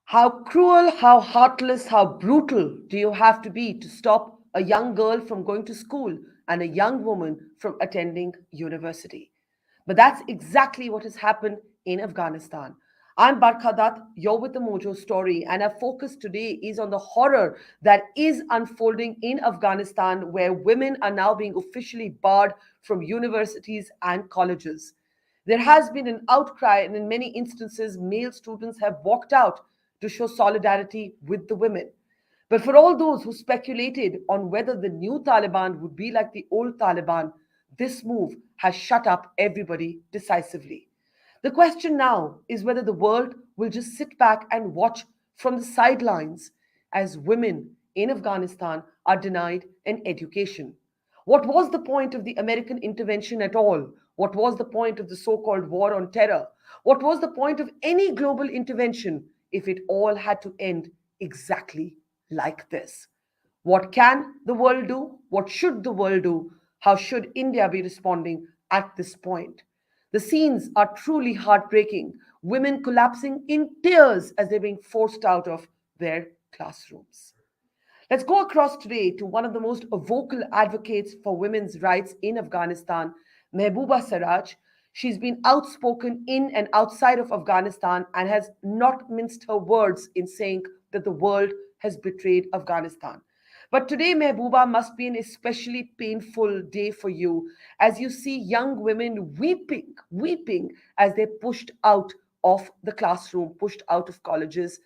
How cruel, how heartless, how brutal do you have to be to stop a young girl from going to school and a young woman from attending university? But that's exactly what has happened in Afghanistan. I'm Barkha Dutt, you're with the Mojo story, and our focus today is on the horror that is unfolding in Afghanistan, where women are now being officially barred from universities and colleges. There has been an outcry, and in many instances, male students have walked out to show solidarity with the women. But for all those who speculated on whether the new Taliban would be like the old Taliban, this move has shut up everybody decisively. The question now is whether the world will just sit back and watch from the sidelines as women in Afghanistan are denied an education. What was the point of the American intervention at all? What was the point of the so called war on terror? What was the point of any global intervention if it all had to end exactly like this? What can the world do? What should the world do? How should India be responding at this point? The scenes are truly heartbreaking. Women collapsing in tears as they're being forced out of their classrooms. Let's go across today to one of the most vocal advocates for women's rights in Afghanistan, Mahbouba Seraj. She's been outspoken in and outside of Afghanistan and has not minced her words in saying that the world has betrayed Afghanistan. But today, Mahbouba, must be an especially painful day for you as you see young women weeping as they're pushed out of the classroom, pushed out of colleges.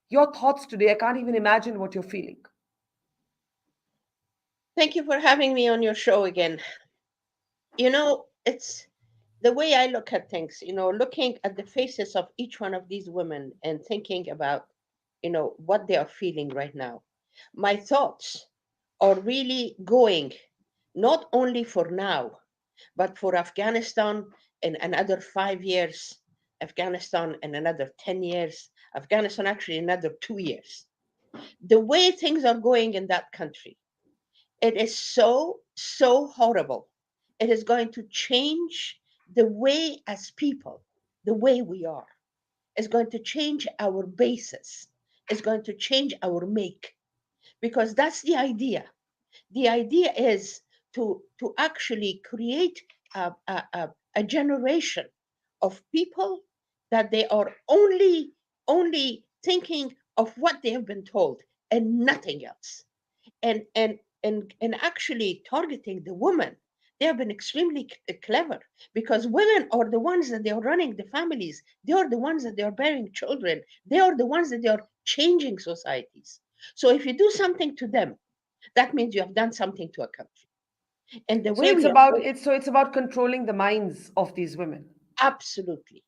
Your thoughts today, I can't even imagine what you're feeling. Thank you for having me on your show again. It's the way I look at things, looking at the faces of each one of these women and thinking about, what they are feeling right now. My thoughts are really going not only for now, but for Afghanistan in another 5 years, Afghanistan in another 10 years, Afghanistan actually another 2 years. The way things are going in that country, it is so, so horrible. It is going to change the way, as people, the way we are. It's going to change our basis. It's going to change our make. Because that's the idea. The idea is to actually create a generation of people that they are only thinking of what they have been told and nothing else, and actually targeting the woman. They have been extremely clever, because women are the ones that they are running the families. They are the ones that they are bearing children. They are the ones that they are changing societies. So if you do something to them, that means you have done something to a country. And the So way it's we are about going, it's about controlling the minds of these women. absolutely.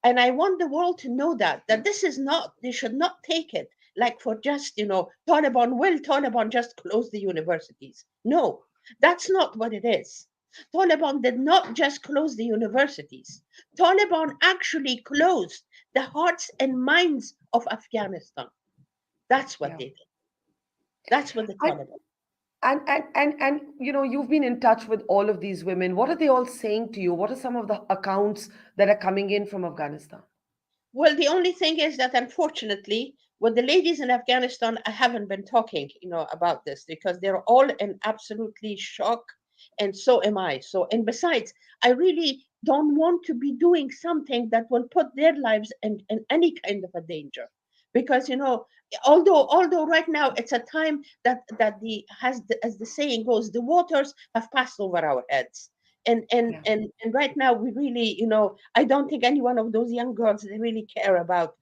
And I want the world to know that this is not, they should not take it like for just, Taliban just close the universities. No, that's not what it is. Taliban did not just close the universities. Taliban actually closed the hearts and minds of Afghanistan. That's what Yeah. they did. That's what the And Taliban. you've been in touch with all of these women. What are they all saying to you? What are some of the accounts that are coming in from Afghanistan? Well, the only thing is that unfortunately, with the ladies in Afghanistan, I haven't been talking, about this, because they're all in absolutely shock, and so am I. So, and besides, I really don't want to be doing something that will put their lives in any kind of a danger, because although right now it's a time that as the saying goes, the waters have passed over our heads, Yeah. and right now we really, I don't think any one of those young girls, they really care about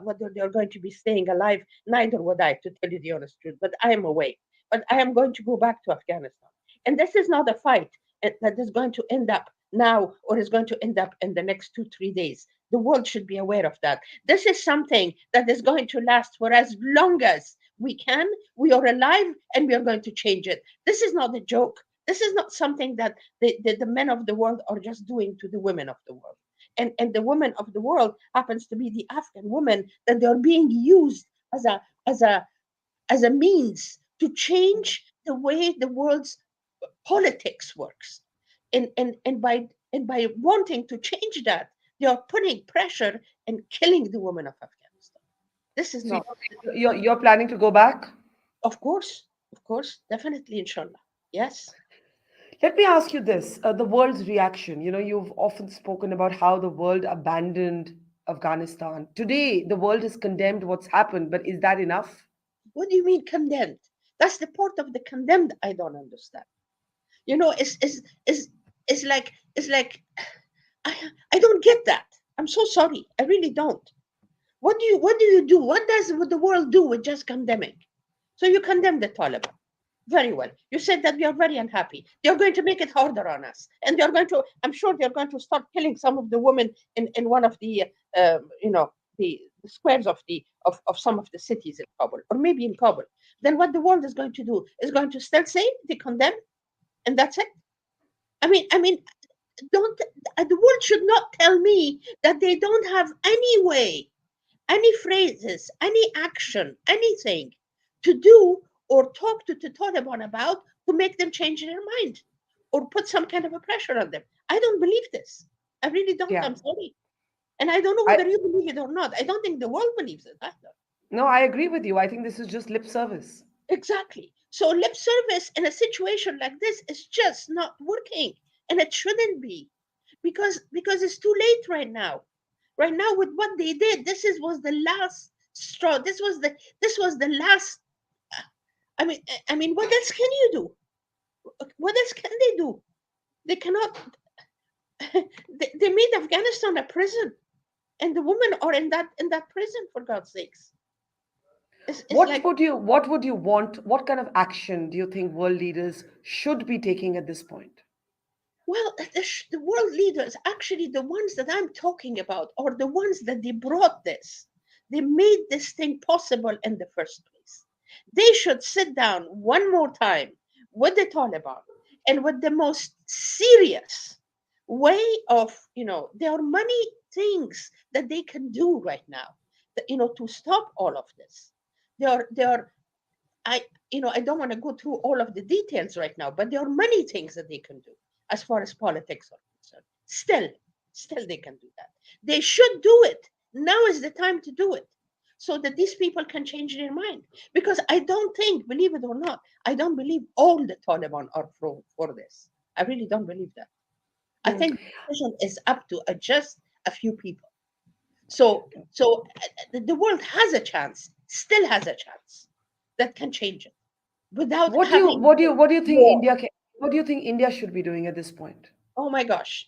whether they're going to be staying alive. Neither would I, to tell you the honest truth. But I am away. But I am going to go back to Afghanistan. And this is not a fight that is going to end up now or is going to end up in the next 2 3 days. The world should be aware of that. This is something that is going to last for as long as we can. We are alive, and we are going to change it. This is not a joke. This is not something that the men of the world are just doing to the women of the world. And the women of the world happens to be the Afghan women, that they're being used as a means to change the way the world's politics works. And by wanting to change that, they are putting pressure and killing the women of Afghanistan. This is So not. you're planning to go back? Of course, definitely, inshallah. Yes. Let me ask you this, the world's reaction. You know, you've often spoken about how the world abandoned Afghanistan. Today, the world has condemned what's happened, but is that enough? What do you mean condemned? That's the part of the condemned I don't understand. You know, it's like I I don't get that. I'm so sorry. I really don't. What do you do? What does the world do with just condemning? So you condemn the Taliban. Very well. You said that we are very unhappy. They're going to make it harder on us. And they're going to, I'm sure they're going to start killing some of the women in one of the, you know, the squares of some of the cities in Kabul, or maybe in Kabul. Then what the world is going to do is going to still say they condemn, and that's it. I mean, don't the world should not tell me that they don't have any way, any phrases, any action, anything to do or talk to the Taliban about to make them change their mind or put some kind of a pressure on them. I don't believe this. I really don't. Yeah. I'm sorry. And I don't know I whether you believe it or not. I don't think the world believes it either. No, I agree with you. I think this is just lip service. Exactly. So lip service in a situation like this is just not working. And it shouldn't be. Because it's too late right now. Right now with what they did, was the last straw. This was the last. I mean, what else can you do? What else can they do? They cannot. They made Afghanistan a prison, and the women are in that prison, for God's sakes. It's like, What would you want? What kind of action do you think world leaders should be taking at this point? well, the world leaders, actually, the ones that I'm talking about, are the ones that they brought this. They made this thing possible in the first place. They should sit down one more time with the Taliban and with the most serious way of, there are many things that they can do right now, to stop all of this. There are I I don't want to go through all of the details right now, but there are many things that they can do as far as politics are concerned. Still they can do that. They should do it. Now is the time to do it so that these people can change their mind. Because I don't think, believe it or not, I don't believe all the Taliban are for this. I really don't believe that. I Mm. think the decision is up to just a few people. So the world has a chance, still has a chance that can change it without What do you having what do you what do you think war. India should be doing at this point? Oh my gosh,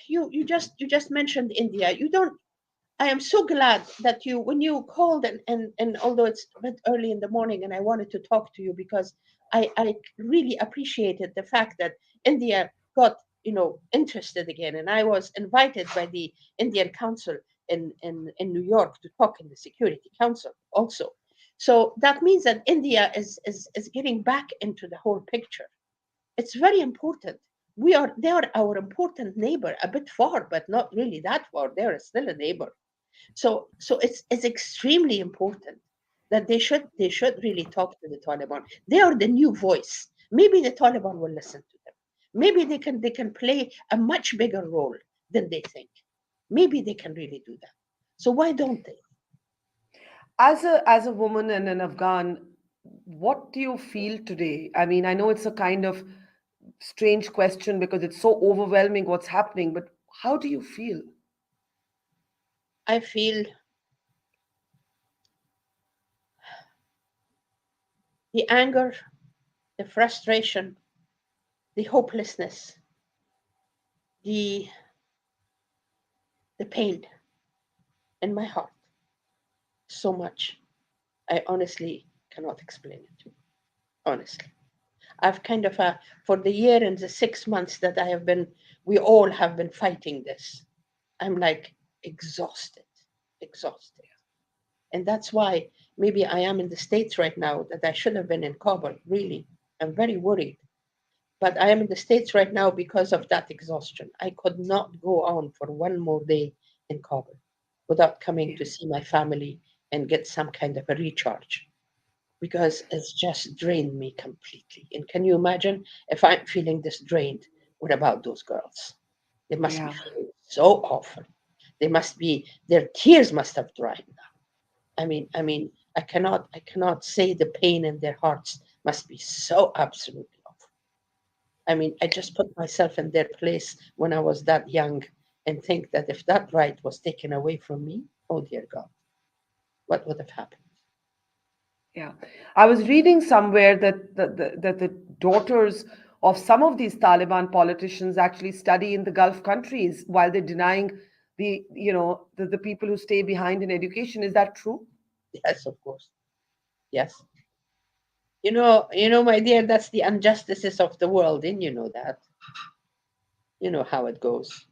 you just mentioned India. You don't. I am so glad that when you called, and although it's a bit early in the morning, and I wanted to talk to you because I really appreciated the fact that India got interested again, and I was invited by the Indian Council in New York to talk in the Security Council also. So that means that India is getting back into the whole picture. It's very important. They are our important neighbor, a bit far, but not really that far. They are still a neighbor. So it's extremely important that they should really talk to the Taliban. They are the new voice. Maybe the Taliban will listen to them. Maybe they can play a much bigger role than they think. Maybe they can really do that. So why don't they? As a woman and an Afghan, what do you feel today? I mean, I know it's a kind of strange question because it's so overwhelming what's happening, but how do you feel? I feel the anger, the frustration, the hopelessness, the the pain in my heart so much. I honestly cannot explain it to you. Honestly. I've kind of for the year and the 6 months that we all have been fighting this. I'm like exhausted, exhausted. And that's why maybe I am in the States right now that I should have been in Kabul, really. I'm very worried. But I am in the States right now because of that exhaustion. I could not go on for one more day in Kabul without coming Yeah. to see my family and get some kind of a recharge because it's just drained me completely. And can you imagine if I'm feeling this drained? What about those girls? They must be Yeah. feeling so awful. Their tears must have dried now. I cannot say the pain in their hearts must be so absolutely awful. I just put myself in their place when I was that young and think that if that right was taken away from me, oh dear God, what would have happened? Yeah, I was reading somewhere that that the daughters of some of these Taliban politicians actually study in the Gulf countries while they're denying the people who stay behind in education. Is that true? Yes, of course. Yes. My dear, that's the injustices of the world, and you know that. You know how it goes.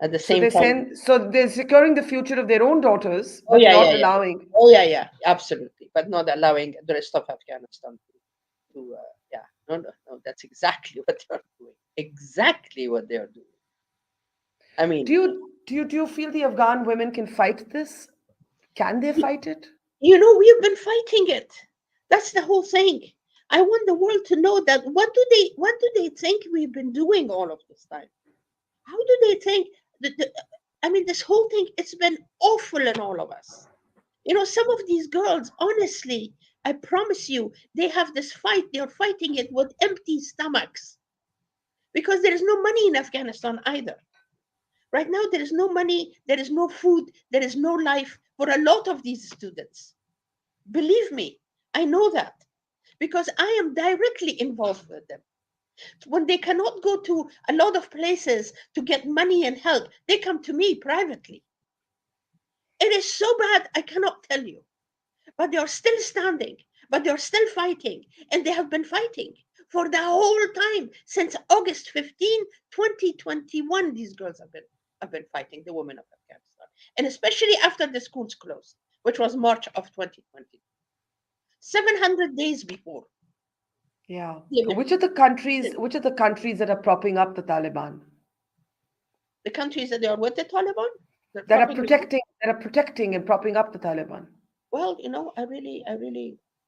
At the So same time, they're securing the future of their own daughters, oh but yeah, yeah, not yeah. allowing. Oh yeah, yeah, absolutely. But not allowing the rest of Afghanistan to yeah. No, no, no. That's exactly what they're doing. Exactly what they're doing. I mean, Do you feel the Afghan women can fight this? Can they y- fight it? we've been fighting it. That's the whole thing. I want the world to know that what do they think we've been doing all of this time? How do they think that this whole thing, it's been awful in all of us. Some of these girls, honestly, I promise you, they have this fight. They're fighting it with empty stomachs because there is no money in Afghanistan either. Right now, there is no money, there is no food, there is no life for a lot of these students. Believe me, I know that because I am directly involved with them. When they cannot go to a lot of places to get money and help, they come to me privately. It is so bad, I cannot tell you. But they are still standing, but they are still fighting. And they have been fighting for the whole time since August 15, 2021. These girls have been fighting, the women of Afghanistan. And especially after the schools closed, which was March of 2020. 700 days before. Yeah. The Which are the countries that are propping up the Taliban? countries that they are with the Taliban, they're That are propping them up. protecting and propping up the Taliban. Well,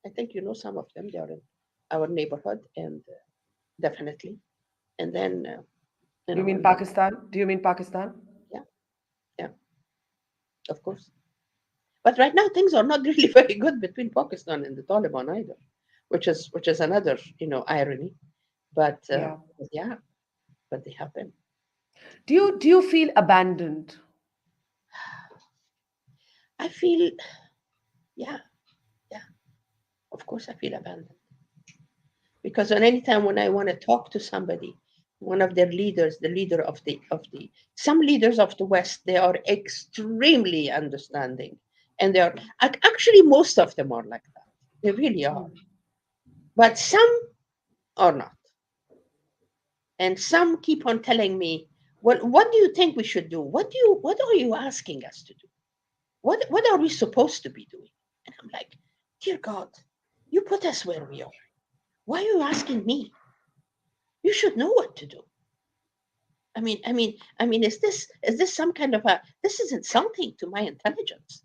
I think some of them. They are in our neighborhood, and definitely. And then, You mean and then, Pakistan? Do you mean Pakistan? yeah, yeah, of course. But right now, things are not really very good between Pakistan and the Taliban either, which is another, irony. Yeah. But yeah, but they have been. Do you feel abandoned? I feel, yeah, yeah. Of course, I feel abandoned because on any time when I want to talk to somebody, one of their leaders, the leader of the some leaders of the West, they are extremely understanding, and they are actually most of them are like that. They really are, Hmm. but some are not. And some keep on telling me, well, what do you think we should do? What are you asking us to do? What are we supposed to be doing? And I'm like, dear God, you put us where we are. Why are you asking me? You should know what to do. Is this some kind of a, this is insulting to my intelligence.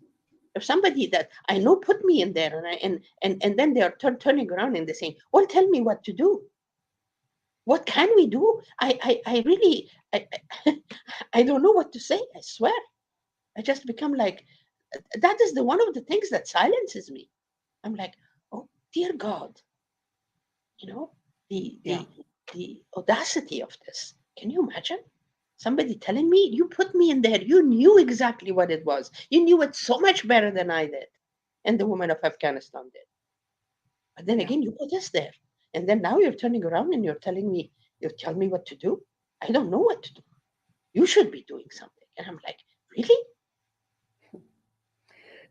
If somebody that I know put me in there, and then they are turning around and they're saying, well, tell me what to do. What can we do? I really, I don't know what to say. I swear. I just become like, that is the one of the things that silences me. I'm like, oh dear God, you know, the Yeah. the the audacity of this. Can you imagine? Somebody telling me, you put me in there, you knew exactly what it was. You knew it so much better than I did, and the woman of Afghanistan did. But then Yeah. again, you put us there. And then now you're turning around and you tell me what to do. I don't know what to do. You should be doing something. And I'm like, really?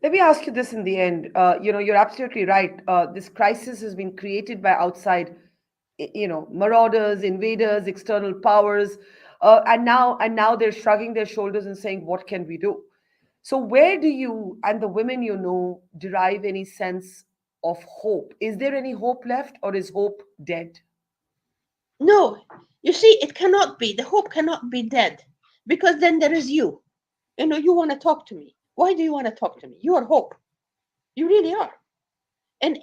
Let me ask you this in the end. You're absolutely right. This crisis has been created by outside, marauders, invaders, external powers, and now they're shrugging their shoulders and saying, "What can we do?" So, where do you and the women derive any sense of hope? Is there any hope left, or is hope dead? No, you see, it cannot be. The hope cannot be dead because then there is you. You want to talk to me. Why do you want to talk to me? You are hope. You really are. And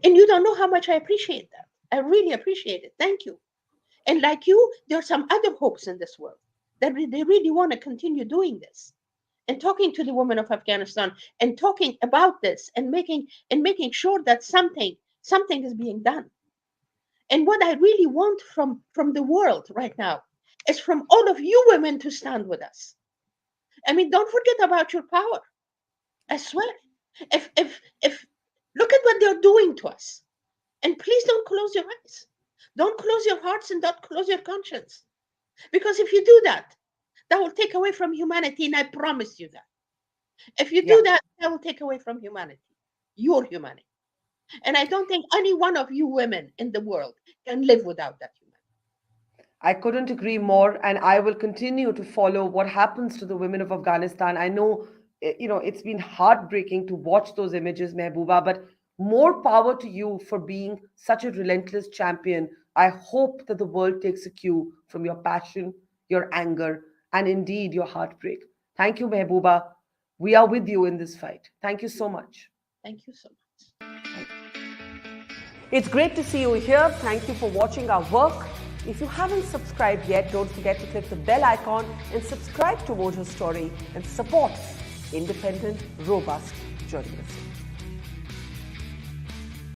you don't know how much I appreciate that. I really appreciate it. Thank you. And like you, there are some other hopes in this world that they really want to continue doing this. and talking to the women of Afghanistan and talking about this and making sure that something is being done. And what I really want from the world right now is from all of you women to stand with us. I mean, don't forget about your power. I swear. If look at what they're doing to us. And please don't close your eyes. Don't close your hearts and don't close your conscience. Because if you do that, that will take away from humanity, and I promise you that. If you Yeah. do that, that will take away from humanity, your humanity. And I don't think any one of you women in the world can live without that humanity. I couldn't agree more, and I will continue to follow what happens to the women of Afghanistan. I know, it's been heartbreaking to watch those images, Mehbooba, but more power to you for being such a relentless champion. I hope that the world takes a cue from your passion, your anger, and indeed your heartbreak. Thank you, Mehbooba. We are with you in this fight. Thank you so much. Thank you so much. It's great to see you here. Thank you for watching our work. If you haven't subscribed yet, don't forget to click the bell icon and subscribe to Mojo Story and support independent, robust journalism.